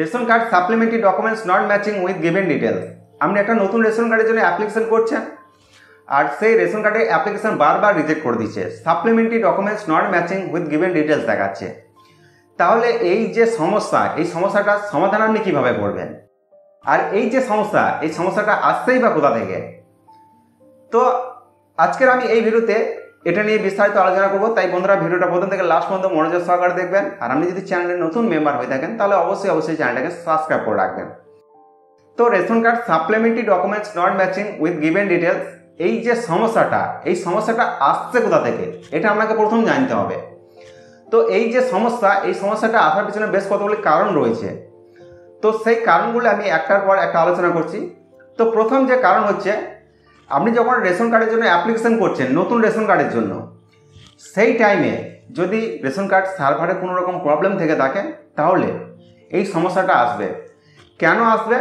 Ration card supplementary documents not matching with given details. আপনি একটা নতুন রেশন কার্ডের জন্য অ্যাপ্লিকেশন করছেন আর সেই রেশন কার্ডের অ্যাপ্লিকেশন বারবার রিজেক্ট করে দিচ্ছে, supplementary documents not matching with given details দেখাচ্ছে। তাহলে এই যে সমস্যা, এই সমস্যাটার সমাধান আপনি কীভাবে করবেন? আর এই যে সমস্যা, এই সমস্যাটা আসছেই বা কোথা থেকে? তো আজকের আমি এই ভিডিওতে এটা নিয়ে বিস্তারিত আলোচনা করব। তাই বন্ধুরা ভিডিওটা প্রথম থেকে লাস্ট পর্যন্ত মনোযোগ সহকারে দেখবেন। আর আপনি যদি চ্যানেলের নতুন মেম্বার হয়ে থাকেন তাহলে অবশ্যই চ্যানেলটাকে সাবস্ক্রাইব করে রাখবেন। তো ration card supplementary documents not matching with given details, এই যে সমস্যাটা, এই সমস্যাটা আসছে কোথা থেকে এটা আপনাকে প্রথম জানতে হবে। তো এই যে সমস্যা, এই সমস্যাটা আসার পিছনে বেশ কতগুলি কারণ রয়েছে। তো সেই কারণগুলো আমি একটার পর একটা আলোচনা করছি। তো প্রথম যে কারণ হচ্ছে, আপনি যখন রেশন কার্ডের জন্য অ্যাপ্লিকেশন করছেন নতুন রেশন কার্ডের জন্য, সেই টাইমে যদি রেশন কার্ড সার্ভারে কোনো রকম প্রবলেম থেকে থাকে তাহলে এই সমস্যাটা আসবে। কেন আসবে?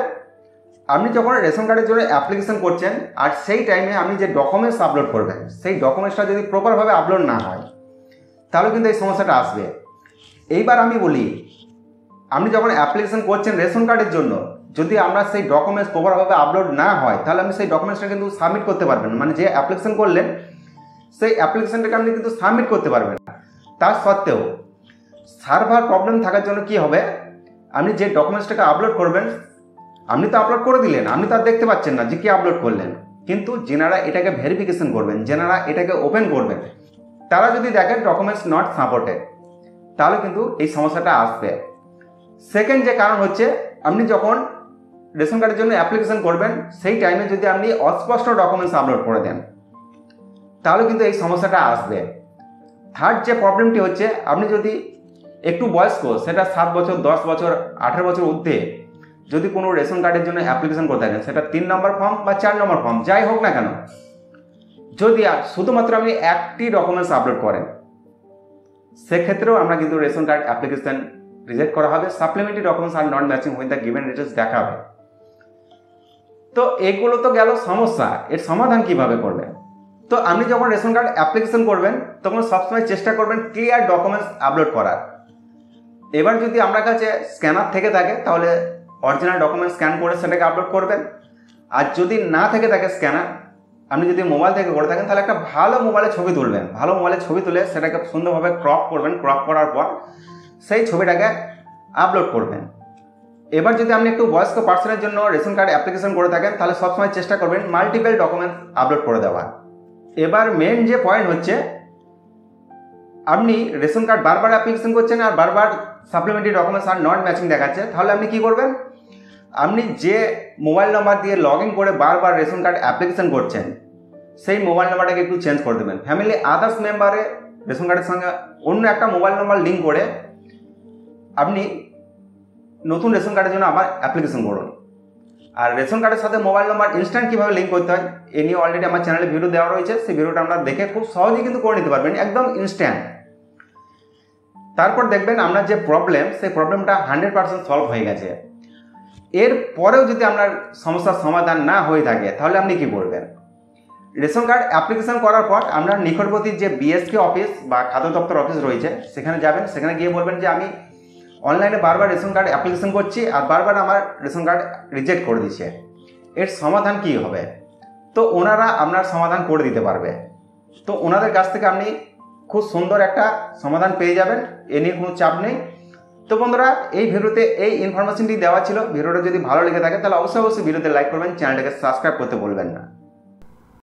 আপনি যখন রেশন কার্ডের জন্য অ্যাপ্লিকেশন করছেন আর সেই টাইমে আপনি যে ডকুমেন্টস আপলোড করবেন সেই ডকুমেন্টসটা যদি প্রপারভাবে আপলোড না হয় তাহলে কিন্তু এই সমস্যাটা আসবে। এইবার আমি বলি, আপনি যখন অ্যাপ্লিকেশন করছেন রেশন কার্ডের জন্য, যদি আমরা সেই ডকুমেন্টস প্রপারভাবে আপলোড না হয় তাহলে আপনি সেই ডকুমেন্টসটা কিন্তু সাবমিট করতে পারবেন, মানে যে অ্যাপ্লিকেশন করলেন সেই অ্যাপ্লিকেশনটাকে আপনি কিন্তু সাবমিট করতে পারবেন না। তার সত্ত্বেও সার্ভার প্রবলেম থাকার জন্য কি হবে, আপনি যে ডকুমেন্টসটাকে আপলোড করবেন, আপনি তো আপলোড করে দিলেন, আপনি তো আর দেখতে পাচ্ছেন না যে কি আপলোড করলেন, কিন্তু যেনারা এটাকে ভেরিফিকেশন করবেন, যেনারা এটাকে ওপেন করবেন, তারা যদি দেখেন ডকুমেন্টস নট সাপোর্টেড তাহলে কিন্তু এই সমস্যাটা আসবে। সেকেন্ড যে কারণ হচ্ছে, আপনি যখন রেশন কার্ডের জন্য অ্যাপ্লিকেশন করবেন সেই টাইমে যদি আপনি অস্পষ্ট ডকুমেন্টস আপলোড করে দেন তাহলে কিন্তু এই সমস্যাটা আসবে। থার্ড যে প্রবলেমটি হচ্ছে, আপনি যদি একটু বয়স্ক, সেটা 7 বছর 10 বছর 18 বছর ঊর্ধ্বে যদি কোনো রেশন কার্ডের জন্য অ্যাপ্লিকেশন করতে থাকেন, সেটা 3 নম্বর ফর্ম বা 4 নম্বর ফর্ম যাই হোক না কেন, যদি শুধুমাত্র আপনি একটি ডকুমেন্টস আপলোড করেন সেক্ষেত্রেও আমরা কিন্তু রেশন কার্ড অ্যাপ্লিকেশন রিজেক্ট করা হবে। Supplementary documents are not matching with the given details দেখাবে। তো এগুলো তো গেল সমস্যা, এর সমাধান কিভাবে করবেন? তো আপনি যখন রেশন কার্ড অ্যাপ্লিকেশন করবেন তখন সবসময় চেষ্টা করবেন ক্লিয়ার ডকুমেন্টস আপলোড করার। এবার যদি আপনার কাছে স্ক্যানার থেকে থাকে তাহলে অরিজিনাল ডকুমেন্টস স্ক্যান করে সেটাকে আপলোড করবেন। আর যদি না থেকে থাকে স্ক্যানার, আপনি যদি মোবাইল থেকে করে থাকেন তাহলে একটা ভালো মোবাইলে ছবি তুলবেন, ভালো মোবাইলে ছবি তুলে সেটাকে সুন্দরভাবে ক্রপ করবেন, ক্রপ করার পর সেই ছবিটাকে আপলোড করবেন। এবার যদি আপনি একটু বয়স্ক পার্সনের জন্য রেশন কার্ড অ্যাপ্লিকেশন করে থাকেন তাহলে সবসময় চেষ্টা করবেন মাল্টিপল ডকুমেন্টস আপলোড করে দেওয়ার। এবার মেন যে পয়েন্ট হচ্ছে, আপনি রেশন কার্ড বারবার অ্যাপ্লিকেশন করছেন আর বারবার supplementary documents are not matching দেখাচ্ছে, তাহলে আপনি কি করবেন? আপনি যে মোবাইল নাম্বার দিয়ে লগ ইন করে বারবার রেশন কার্ড অ্যাপ্লিকেশন করছেন সেই মোবাইল নাম্বারটাকে একটু চেঞ্জ করে দেবেন। ফ্যামিলি আদার্স মেম্বারে রেশন কার্ডের সঙ্গে অন্য একটা মোবাইল নাম্বার লিঙ্ক করে আপনি নতুন রেশন কার্ডের জন্য আবার অ্যাপ্লিকেশন করুন। আর রেশন কার্ডের সাথে মোবাইল নাম্বার ইনস্ট্যান্ট কীভাবে লিঙ্ক করতে হয় এ নিয়ে অলরেডি আমার চ্যানেলে ভিডিও দেওয়া রয়েছে, সেই ভিডিওটা আমরা দেখে খুব সহজেই কিন্তু করে নিতে পারবেন, একদম ইনস্ট্যান্ট। তারপর দেখবেন আপনার যে প্রবলেম, সেই প্রবলেমটা 100% সলভ হয়ে গেছে। এর পরেও যদি আপনার সমস্যার সমাধান না হয়ে থাকে তাহলে আপনি কি করবেন? রেশন কার্ড অ্যাপ্লিকেশন করার পর আপনার নিকটবর্তী যে বিএসকে অফিস বা খাদ্য দপ্তর অফিস রয়েছে সেখানে যাবেন। সেখানে গিয়ে বলবেন যে আমি অনলাইনে বারবার রেশন কার্ড অ্যাপ্লিকেশন করছি আর বারবার আমার রেশন কার্ড রিজেক্ট করে দিচ্ছে, এর সমাধান কি হবে? তো ওনারা আপনার সমাধান করে দিতে পারবে। তো ওনাদের কাছ থেকে আপনি খুব সুন্দর একটা সমাধান পেয়ে যাবেন, এ নিয়ে কোনো চাপ নেই। তো বন্ধুরা, এই ভিডিওতে এই ইনফরমেশনটি দেওয়া ছিল। ভিডিওটা যদি ভালো লেগে থাকে তাহলে অবশ্যই ভিডিওতে লাইক করবেন, চ্যানেলটাকে সাবস্ক্রাইব করতে ভুলবেন না।